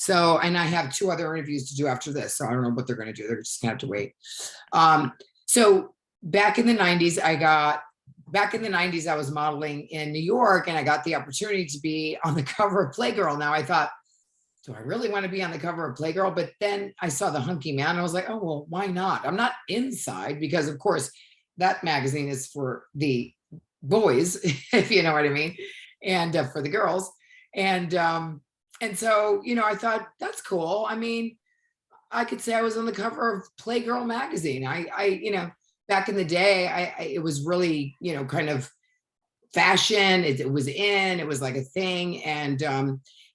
So, and I have 2 other interviews to do after this. So I don't know what they're going to do. They're just going to have to wait. So back in the 90s, I was modeling in New York, and I got the opportunity to be on the cover of Playgirl. Now I thought, do I really want to be on the cover of Playgirl? But then I saw the hunky man. And I was like, oh, well, why not? I'm not inside, because of course that magazine is for the boys, if you know what I mean, and for the girls. And so, I thought that's cool. I mean, I could say I was on the cover of Playgirl magazine. I back in the day, it was really, kind of fashion. It was in, it was like a thing. And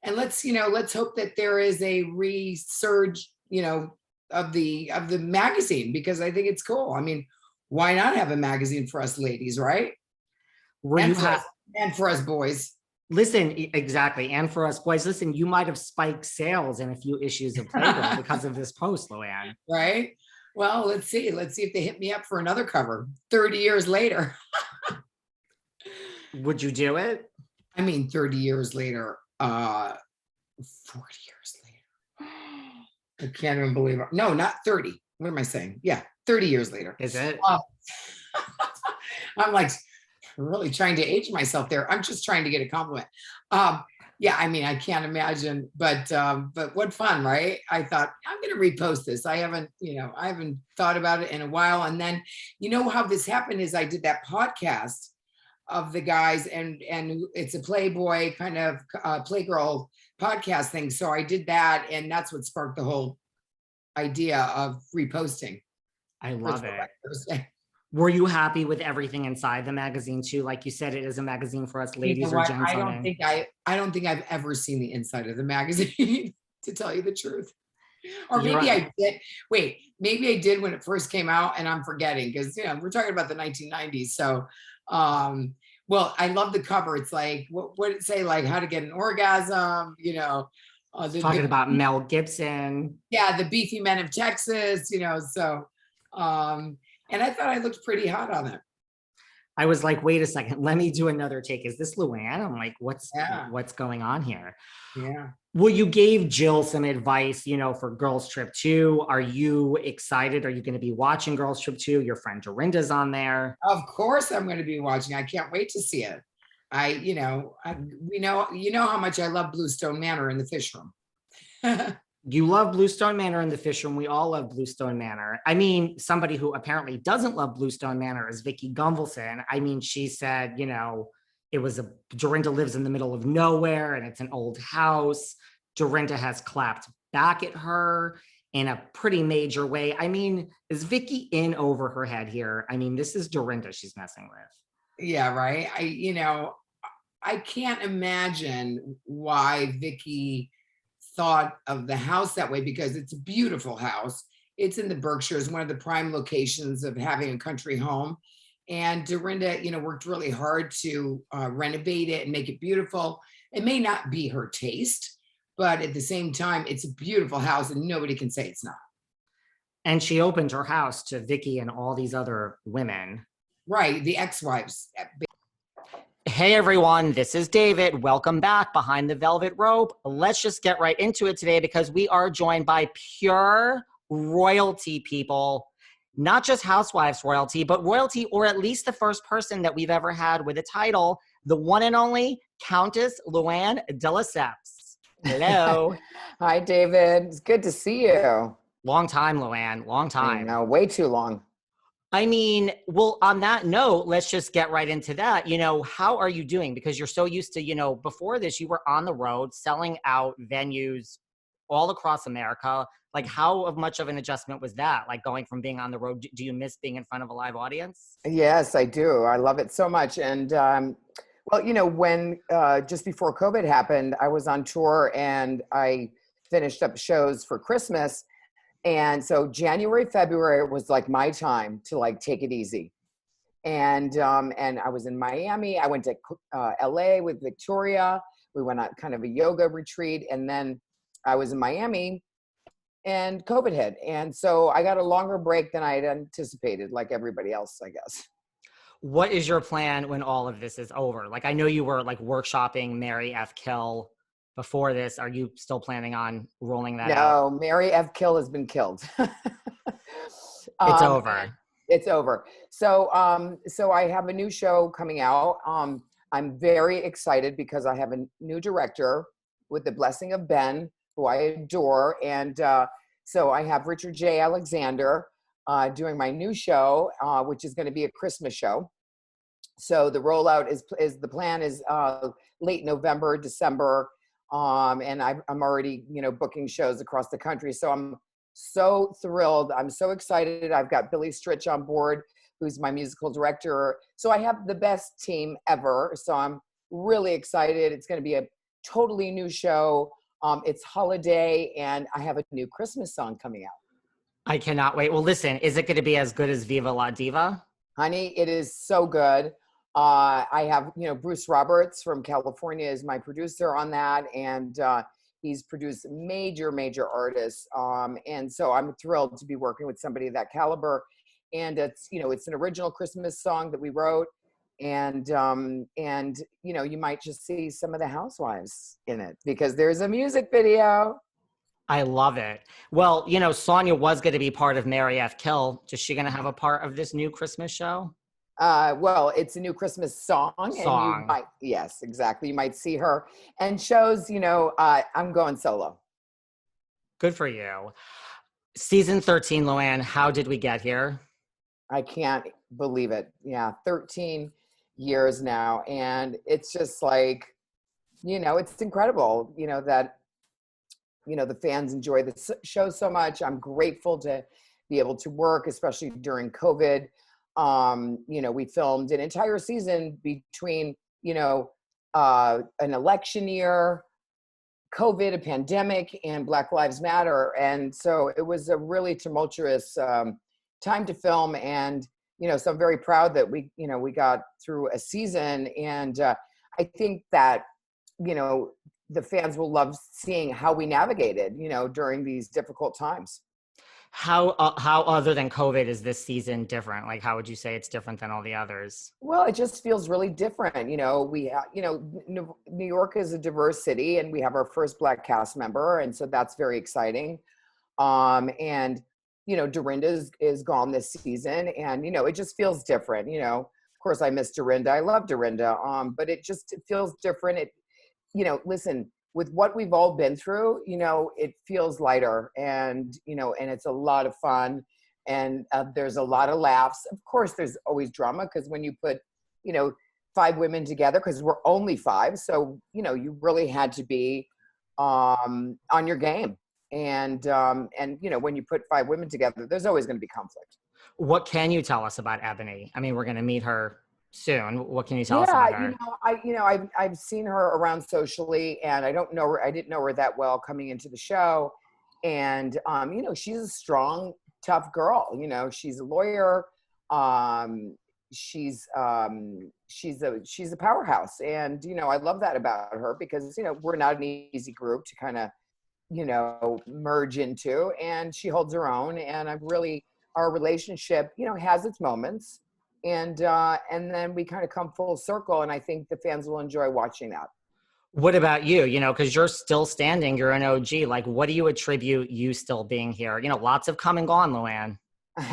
let's hope that there is a resurge, of the magazine, because I think it's cool. I mean, why not have a magazine for us ladies, right? And for us boys. Listen, exactly. And for us boys, listen, you might have spiked sales in a few issues of Playgirl because of this post, Luann. Right? Well, let's see. Let's see if they hit me up for another cover 30 years later. Would you do it? I mean, 30 years later, 40 years later. I can't even believe it. No, not 30. What am I saying? Yeah, 30 years later. Is it? I'm like, really trying to age myself there. I'm just trying to get a compliment. Yeah, I mean, I can't imagine, but what fun, right? I thought I'm going to repost this. I haven't thought about it in a while. And then, how this happened is I did that podcast of the guys, and it's a Playboy kind of Playgirl podcast thing. So I did that, and that's what sparked the whole idea of reposting. I love it. Were you happy with everything inside the magazine too? Like you said, it is a magazine for us ladies or gentlemen. I don't think I've ever seen the inside of the magazine, to tell you the truth. Or maybe I did. Wait, maybe I did when it first came out, and I'm forgetting, because we're talking about the 1990s. So, well, I love the cover. It's like, what did it say? Like how to get an orgasm? Talking about Mel Gibson. Yeah, the beefy men of Texas. So. And I thought I looked pretty hot on it. I was like, wait a second, let me do another take. Is this Luann? I'm like, what's going on here? Yeah. Well, you gave Jill some advice, for Girls Trip 2. Are you excited? Are you going to be watching Girls Trip 2? Your friend Dorinda's on there. Of course I'm going to be watching. I can't wait to see it. You know how much I love Blue Stone Manor in the fish room. You love Blue Stone Manor in the fish room. We all love Blue Stone Manor. I mean, somebody who apparently doesn't love Blue Stone Manor is Vicki Gunvalson. I mean, she said, Dorinda lives in the middle of nowhere and it's an old house. Dorinda has clapped back at her in a pretty major way. I mean, is Vicki in over her head here? I mean, this is Dorinda she's messing with. Yeah, right. I can't imagine why Vicki thought of the house that way, because it's a beautiful house. It's in the Berkshires, one of the prime locations of having a country home. And Dorinda, worked really hard to renovate it and make it beautiful. It may not be her taste, but at the same time, it's a beautiful house and nobody can say it's not. And she opened her house to Vicki and all these other women. Right, the ex-wives. Hey everyone, this is David. Welcome back behind the velvet rope. Let's just get right into it today, because we are joined by pure royalty people. Not just housewives royalty, but royalty, or at least the first person that we've ever had with a title, the one and only Countess Luann de Lesseps. Hello. Hi, David. It's good to see you. Long time, Luann. Long time. No, way too long. I mean, well, on that note, let's just get right into that. How are you doing? Because you're so used to, before this, you were on the road selling out venues all across America. Like, how much of an adjustment was that? Like, going from being on the road, do you miss being in front of a live audience? Yes, I do. I love it so much. And, when just before COVID happened, I was on tour and I finished up shows for Christmas. And so January, February was like my time to take it easy. And I was in Miami. I went to LA with Victoria. We went on kind of a yoga retreat. And then I was in Miami and COVID hit. And so I got a longer break than I had anticipated, like everybody else, I guess. What is your plan when all of this is over? Like, I know you were workshopping Mary F. Kill before this. Are you still planning on rolling that out? No, Mary F. Kill has been killed. It's Um, over. it's over. So I have a new show coming out. I'm very excited because I have a new director with the blessing of Ben, who I adore. And so I have Richard J. Alexander doing my new show, which is going to be a Christmas show. So the rollout is the plan is late November, December. And I'm already, booking shows across the country. So I'm so thrilled. I'm so excited. I've got Billy Stritch on board, who's my musical director. So I have the best team ever. So I'm really excited. It's going to be a totally new show. It's holiday, and I have a new Christmas song coming out. I cannot wait. Well, listen, is it going to be as good as Viva La Diva? Honey, it is so good. I have, Bruce Roberts from California is my producer on that. And he's produced major, major artists. And so I'm thrilled to be working with somebody of that caliber. And it's, it's an original Christmas song that we wrote. And you might just see some of the housewives in it because there's a music video. I love it. Well, Sonja was going to be part of Mary F. Kill. Is she going to have a part of this new Christmas show? Well, it's a new Christmas song. And you might, yes, exactly. You might see her and shows, I'm going solo. Good for you. Season 13, Luann, how did we get here? I can't believe it. Yeah. 13 years now. And it's just like, it's incredible, that, the fans enjoy the show so much. I'm grateful to be able to work, especially during COVID. We filmed an entire season between, an election year, COVID, a pandemic, and Black Lives Matter. And so it was a really tumultuous time to film. And, so I'm very proud that we got through a season. And I think that, the fans will love seeing how we navigated, during these difficult times. How other than COVID is this season different? Like, how would you say it's different than all the others? Well, it just feels really different. We, New York is a diverse city, and we have our first Black cast member, and so that's very exciting. And Dorinda is gone this season, and it just feels different. Of course, I miss Dorinda. I love Dorinda. But it feels different. Listen. With what we've all been through, it feels lighter and it's a lot of fun and there's a lot of laughs. Of course, there's always drama because when you put, 5 women together, because we're only 5. So, you really had to be on your game. And when you put 5 women together, there's always going to be conflict. What can you tell us about Ebony? I mean, we're going to meet her soon. What can you tell us about her? I've seen her around socially, and I didn't know her that well coming into the show. And she's a strong, tough girl. She's a lawyer. She's a powerhouse, and I love that about her because we're not an easy group to kind of merge into, and she holds her own. And our relationship has its moments. And then we kind of come full circle, and I think the fans will enjoy watching that. What about you? Because you're still standing, you're an OG. Like, what do you attribute you still being here? Lots have come and gone, Luann.